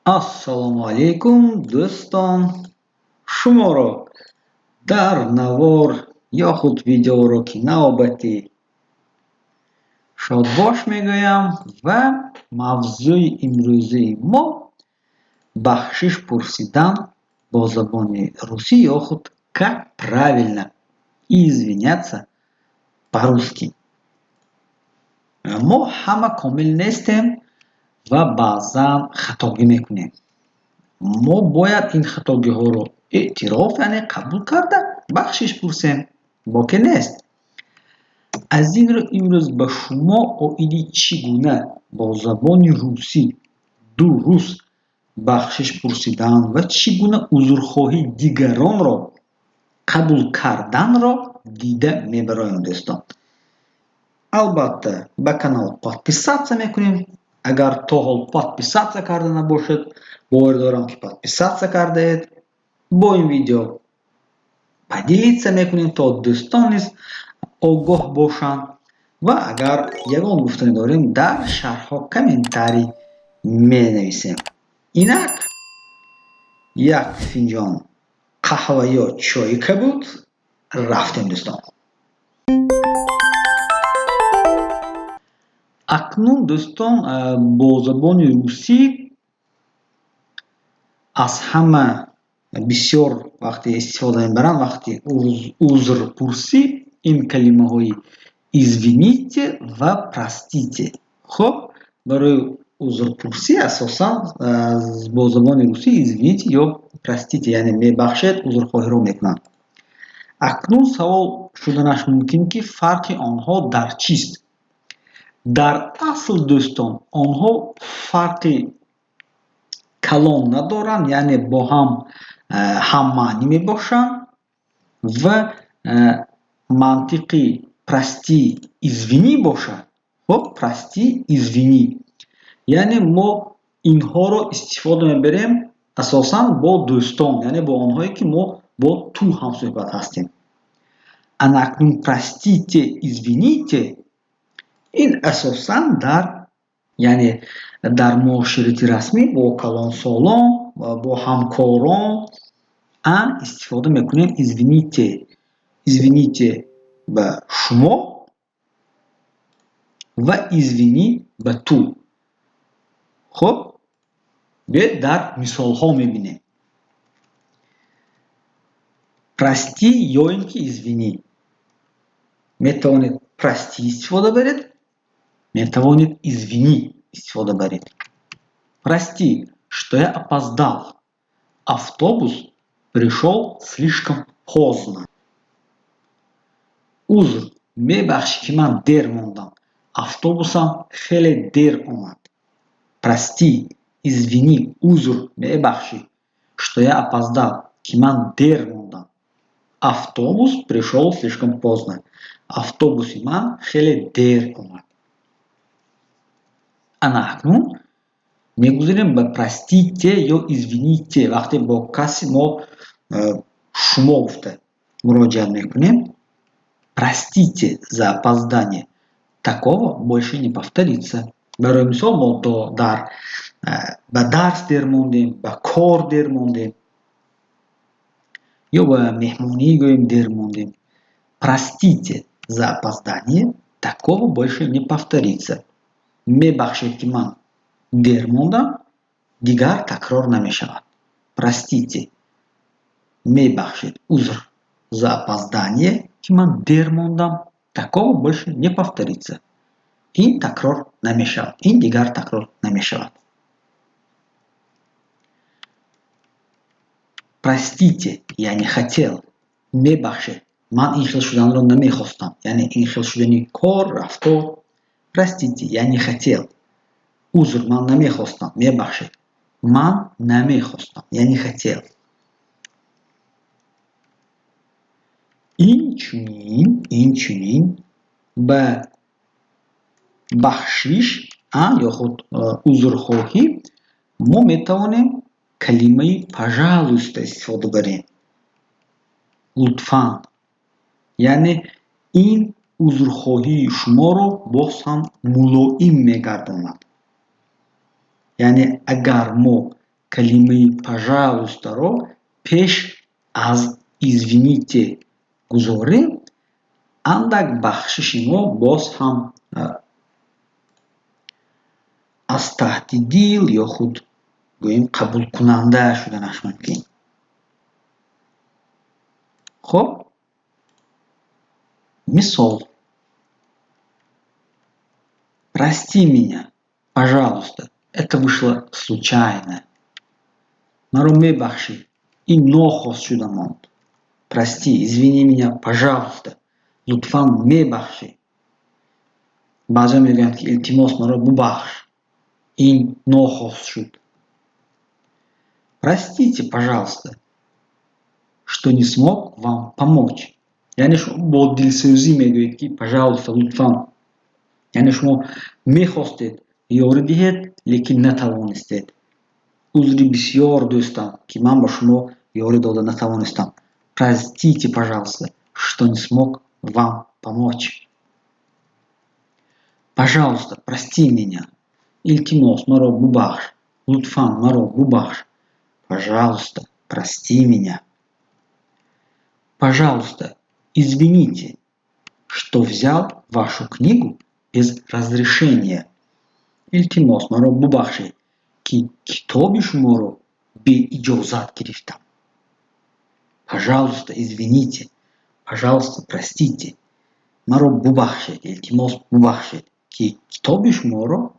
Ассалому алейкум дӯстон, шуморо дар навор ё худ видеоуроки навбатӣ шодбош мегӯям ва мавзӯи имрӯзаи мо бахшиш пурсидан бо забони русӣ ё худ как правильно извиняться по-русски. Мо ҳама комил нестем ва баъзан хатогӣ мекунем. Мо бояд ин хатогиҳоро эътироф, яъне қабул карда бахшиш пурсем, бо ки нест. Аз ин рӯ имрӯз ба шумо оиди чӣ гуна бо забони русӣ дуруст бахшиш пурсидан ва чӣ гуна узрхоҳии дигаронро қабул карданро дида мебароем дӯстон. Албатта ба канал подписаться мекунем. Агар то ҳол подписаться карда набошед, бовар дорам ки подписаться кардаед. Бо ин видео поделиться мекунем, то дӯстон низ огоҳ бошанд. Ва агар ягон гуфтанӣ дорем, дар шарҳҳо комментарий менависем. Инак як финҷон қаҳва ё чойи кабуд, рафтем дӯстон. Акнун дӯстон бо забони русӣ аз ҳама бисёр вақте истифода мебаранд вақти узрпурсӣ ин калимаҳои извините ва простите. Хуб, барои узрпурсӣ асосан бо забони русӣ извините ё простите, яъне мебахшед, узрхоҳиро мекунанд. Акнун савол шуданаш мумкин ки фарқи онҳо дар чист? Дар асл дӯстон онҳо фарқи калон надоранд, яъне бо ҳаммаънӣ мебошанд ва мантиқи прости извини бошад. Хуб, прости извини, яъне мо инҳоро истифода мебарем асосан бо дӯстон, яъне бо онҳое ки мо бо ту ҳамсӯҳбат ҳастем. Анакнун простите извините ин асосан дар муоширати расмӣ бо калонсолон ва бо ҳамкорон истифода мекунем извините. Извините ба шумо ва извини ба ту. Хуб, биёед дар мисолҳо мебинем. Прости ё ин ки извини. Метавонед прости истифода баред, метавонед извини истифода баред. Прости, что я опоздал. Автобус пришел слишком поздно. Узр, мебахшӣ ки ман дер мондам. Автобусам хеле дер омад. Прости, извини, узр, мебахшӣ, что я опоздал, ки ман дер мондам. Автобус пришел слишком поздно. Автобуси ман хеле дер омад. Ана акнун мегузарем ба простите ё извините. Вақте бо каси мо шумо гуфта муроҷиат мекунем. Простите за опоздание. Такого больше не повторится. Барои мисол мо ба дарс дер мондем, ба кор дер мондем ё ба меҳмонӣ гӯем дер мондем. Простите за опоздание. Такого больше не повторится. Мебахшед ки ман дер мондам, дигар такрор намешавад. Простите, мебахшед, узр за опоздание, ки ман дер мондам, такого больше не повторится. Ин такрор намешавад. Ин дигар такрор намешавад. Простите, я не хотел. Мебахшед, ман ин хел шуданро намехостам. Яъне ин хел шудани кор, рафтор. Простите, я не хотел. Узр, ман намехостам. Мебахшед, ман намехостам. Я не хотел. Инчунин ба бахшиш ё худ узрхоҳӣ мо метавонем калимаи пожалуйста истифода барем. Лутфан. Яъне ин узрхоҳии шуморо боз ҳам мулоим мегардонад. Яъне агар мо калимаи пожалуйста-ро пеш аз извините гузорем, андак бахшиши мо боз ҳам аз таҳти дил ё худ гӯем қабулкунанда шуданаш мумкин. Хуб, мисол. Прости меня, пожалуйста, это вышло случайно. Маро мебахши, ин нохост шуда монд. Прости, извини меня, пожалуйста, лутфан мебахши. Баъза мегӯянд ки илтимос маро бубахш, ин нохост шуд. Простите, пожалуйста, что не смог вам помочь. Яъне шумо бо дилсӯзӣ мегӯед ки пожалуйста, лутфан. Яъне шумо мехостед ёрӣ диҳед, лекин натавонистед. Узри бисёр дӯстам, ки ман ба шумо ёрӣ дода натавонистам. Простите, пожалуйста, что не смог вам помочь. Пожалуйста, прости меня. Илтимос, маро бубахш. Лутфан, маро бубахш. Пожалуйста, прости меня. Пожалуйста, извините, что взял вашу книгу без разрешения. Илтимос, маро бубахшед, ки китоби шуморо беиҷозат гирифтам. Пожалуйста, извините. Пожалуйста, простите. Маро бубахшед, илтимос бубахшед, ки китоби шуморо,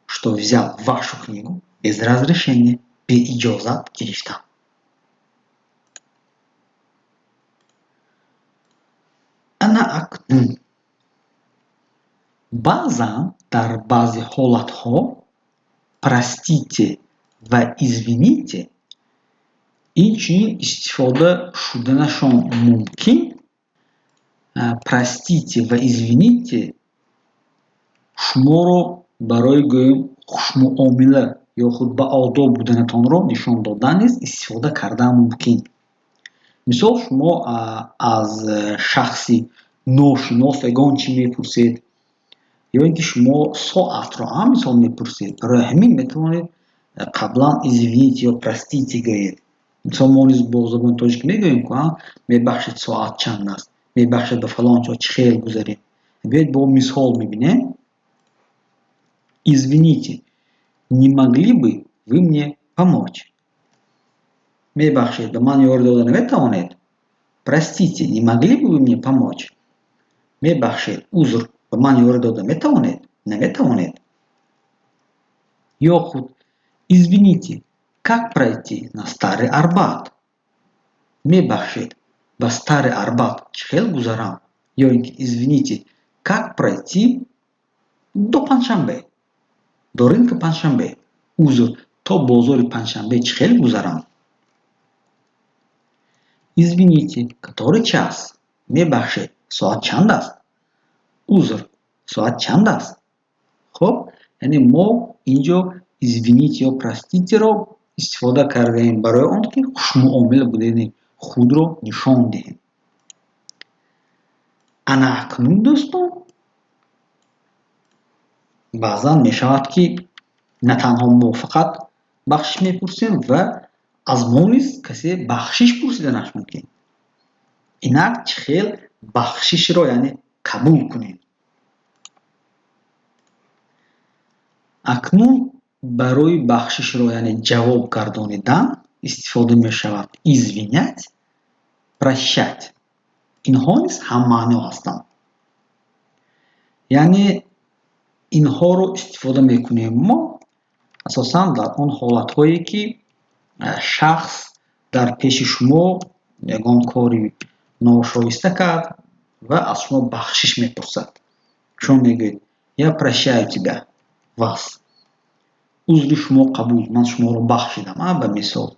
что взял вашу книгу без разрешения, беиҷозат гирифтам. Ана акнун. Баъзан дар баъзе ҳолатҳо простите ва извините инчунин истифода шуданашон мумкин. Простите ва извините шуморо барои гӯем хушмуомила ё худ ба одоб буданатонро нишон додан низ истифода кардан мумкин. Мисол, шумо аз шахси ношинос ягон чӣ мепурсед, ё ин ки шумо соатро ҳам мисол мепурсед. Барои ҳамин метавонед қаблан извините ё простите гӯед. Мисол мо низ бо забони тоҷик мегӯем ку мебахшед соат чанд аст, мебахшед ба фалон ҷо чӣ хел гузаред. Биёед бо мисол мебинем. Извините, не могли бы вы мне помочь? Мебахшед, ба ман ёрӣ дода наметавонед? Простите, не могли бы вы мне помочь? Мебахшед, узр, ба ман ёрӣ дода метавонед? Наметавонед? Ё худ извините, как пройти на Старый Арбат? Мебахшед, ба Старый Арбат чӣ хел гузарам? Ё ин ки извините, как пройти до Панҷшанбе? До рынка Панҷшанбе. Узр, то бозори Панҷшанбе чӣ хел гузарам? Извините, который час? Мебахшед, соат чанд аст? Узр, соат чанд аст? Хуб, яъне мо инҷо извините ё проститеро истифода кардаем барои он ки хушмуомила будани худро нишон диҳем. Ана акнун дӯстон, баъзан мешавад ки на танҳо мо фақат бахшиш мепурсем ва аз мо низ касе бахшиш пурсиданаш мумкин. Инак чӣ хел бахшишро яъне қабул кунем. Акнун барои бахшишро яъне ҷавоб гардонидан истифода мешавад извинять, прощать. Инҳо низ ҳаммаъно ҳастанд. Яъне инҳоро истифода мекунем мо асосан дар он ҳолатҳое ки шахс дар пеши шумо ягон кори ношоиста кард ва аз шумо бахшиш мепурсад. Шумо мегӯед: я прощаю тебя, вас. Узри шумо қабул, ман шуморо бахшидам, ба мисол.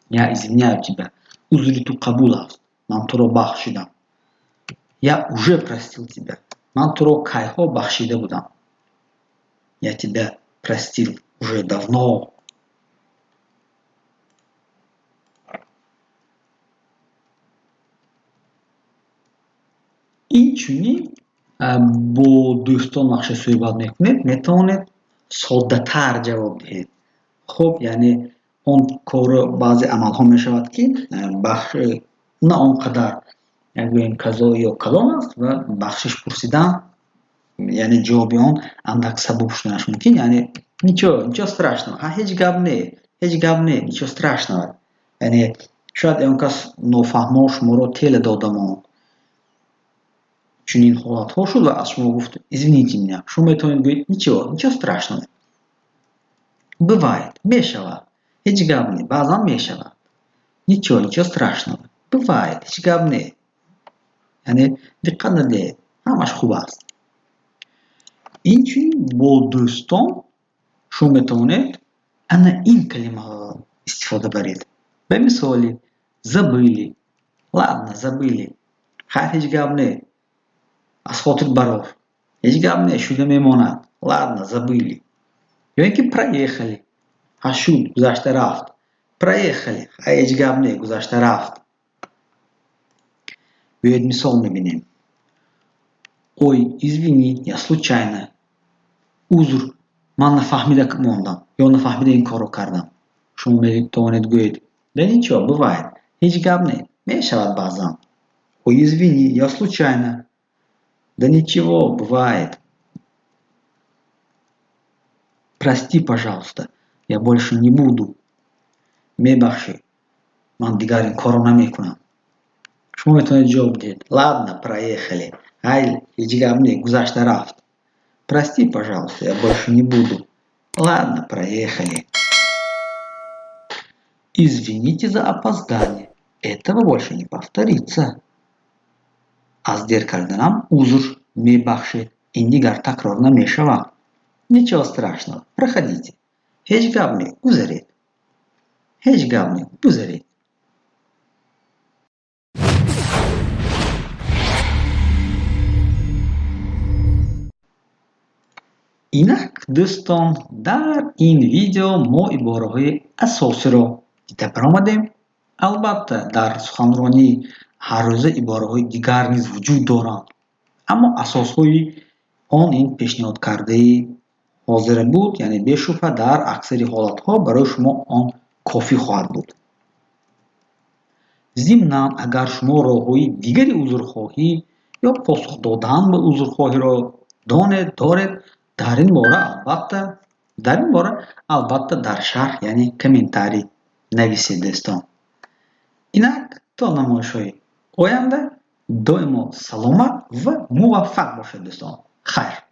Я извиняю тебя, узри ту қабул аст, ман туро бахшидам. Я уже простил тебя, ман туро кайҳо бахшида будам. Я тебя простил уже давно. Инчунин бо дӯстон вақте суҳбат мекунед, метавонед соддатар ҷавоб диҳед. خب یعنی اون کار بعضی عمل ها می شود که بخش نه آنقدر گوییم کذا یا کلان است و بخشش پرسیدن یعنی جوابی آن اندک سبب شدنش ممکن یعنی ничего страшного هیچ گپ نه ничего страшного یعنی شاید اون کس نفهمه شما رو تله دادم چنین حالت ها شد و از شما گفت извините меня شما میتونید بگید ничего страшного бывает میشود هیچ گپ نه بعضا میشود ничего страшного бывает هیچ گپ نه یعنی دقت ندید همش خوب است اینچنین با دوستان شما میتونید انا این کلمه ها استفاده برید به مثالی забыли ладно забыли خیر هیچ گپ نه از خاطر برار هیچ گپ نه شده میماند ладно забыли یا اینکه проехали ها شد گذشته رفت проехали هیچ گپ نه گذشته رفت بیاید مثال میبینیم ой извини я случайно عذر من نفهمیده که موندم یا نفهمیده این کارو کردم شما میتوانید گویید да ничего бывает هیچ گپ نه میشود بعضا ой извини я случайно да ничего бывает прости пожалуйста я больше не буду میبخشی من دیگر این کارو نمیکنم شما میتونید جواب بدید ладно проехали هیچ گپ نه گذشته رفت прости пожалуйста я больше не буду ладно проехали извините за опоздание этого больше не повторится از دیر کردنم عذر میبخشید این دیگر تکرار نمیشود ничего страшного проходите هیچ گپ نه گذرید هیچ گپ نه گذرید اینک دوستان در این ویدیو ما عباره های اساسی رو دیده برآمدیم البته در سخنرانی هر روزه عباره های دیگر نیز وجود دارند اما اساس های آن این پیشنهاد کرده حاضر بود یعنی بشوفه در اکثر حالت ها برای شما آن کافی خواهد بود ضمناً اگر شما راه های دیگری عذرخواهی یا پاسخ دادن به عذرخواهی را دارید در این باره البته در شرح یعنی کامنتاری نویسید دوستان اینک تا نمایش های آینده دائما سلامت و موفق باشید دوستان خیر